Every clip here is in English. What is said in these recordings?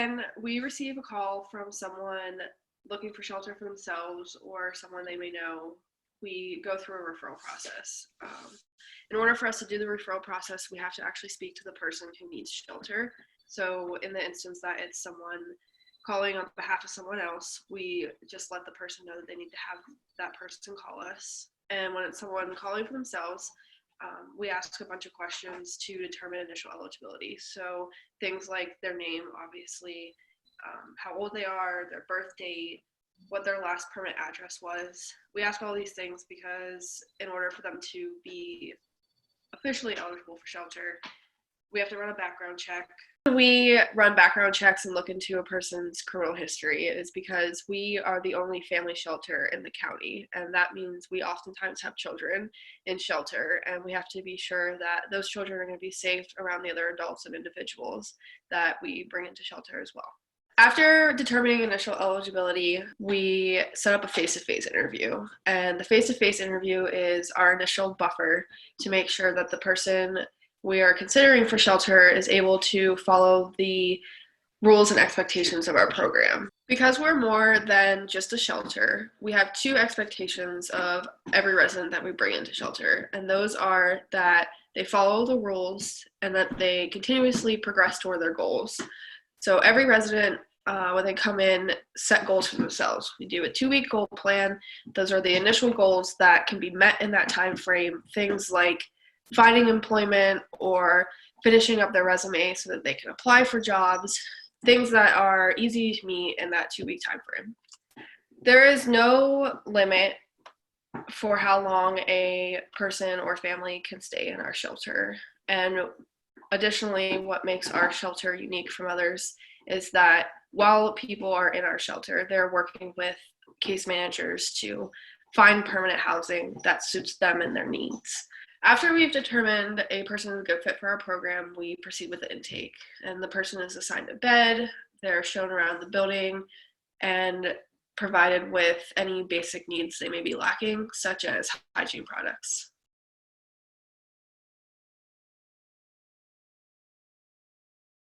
when we receive a call from someone looking for shelter for themselves or someone they may know, we go through a referral process. In order for us to do the referral process, we have to actually speak to the person who needs shelter. So in the instance that it's someone calling on behalf of someone else, we just let the person know that they need to have that person call us. And when it's someone calling for themselves, we ask a bunch of questions to determine initial eligibility. So things like their name, obviously, how old they are, their birth date, what their last permanent address was. We ask all these things because in order for them to be officially eligible for shelter, we have to run a background check. We run background checks and look into a person's criminal history is because we are the only family shelter in the county, and that means we oftentimes have children in shelter, and we have to be sure that those children are going to be safe around the other adults and individuals that we bring into shelter as well. After determining initial eligibility, we set up a face-to-face interview, and the face-to-face interview is our initial buffer to make sure that the person we are considering for shelter is able to follow the rules and expectations of our program. Because we're more than just a shelter, we have two expectations of every resident that we bring into shelter, and those are that they follow the rules and that they continuously progress toward their goals. So every resident, when they come in, set goals for themselves. We do a 2-week goal plan. Those are the initial goals that can be met in that time frame. Things like finding employment or finishing up their resume so that they can apply for jobs, things that are easy to meet in that 2-week time frame. There is no limit for how long a person or family can stay in our shelter. And additionally, what makes our shelter unique from others is that while people are in our shelter, they're working with case managers to find permanent housing that suits them and their needs. After we've determined a person is a good fit for our program, we proceed with the intake. And the person is assigned a bed, they're shown around the building, and provided with any basic needs they may be lacking, such as hygiene products.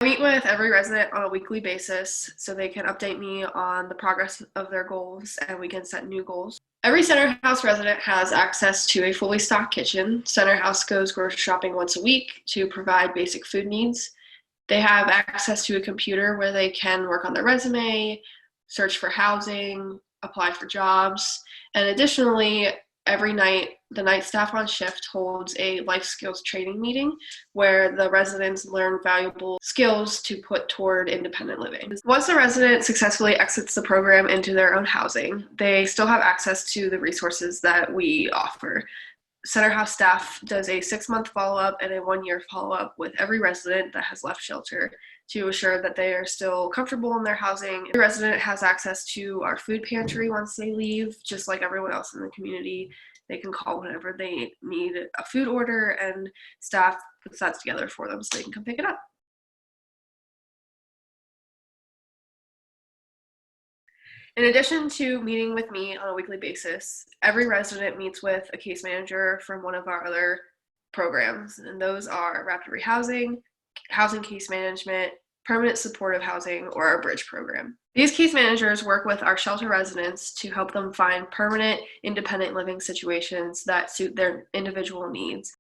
I meet with every resident on a weekly basis so they can update me on the progress of their goals and we can set new goals. Every Center House resident has access to a fully stocked kitchen. Center House goes grocery shopping once a week to provide basic food needs. They have access to a computer where they can work on their resume, search for housing, apply for jobs, and additionally, every night, the night staff on shift holds a life skills training meeting where the residents learn valuable skills to put toward independent living. Once a resident successfully exits the program into their own housing, they still have access to the resources that we offer. Center House staff does a 6-month follow-up and a 1-year follow-up with every resident that has left shelter to assure that they are still comfortable in their housing. The resident has access to our food pantry once they leave, just like everyone else in the community. They can call whenever they need a food order, and staff puts that together for them so they can come pick it up. In addition to meeting with me on a weekly basis, every resident meets with a case manager from one of our other programs, and those are rapid rehousing, housing case management, permanent supportive housing, or our bridge program. These case managers work with our shelter residents to help them find permanent independent living situations that suit their individual needs.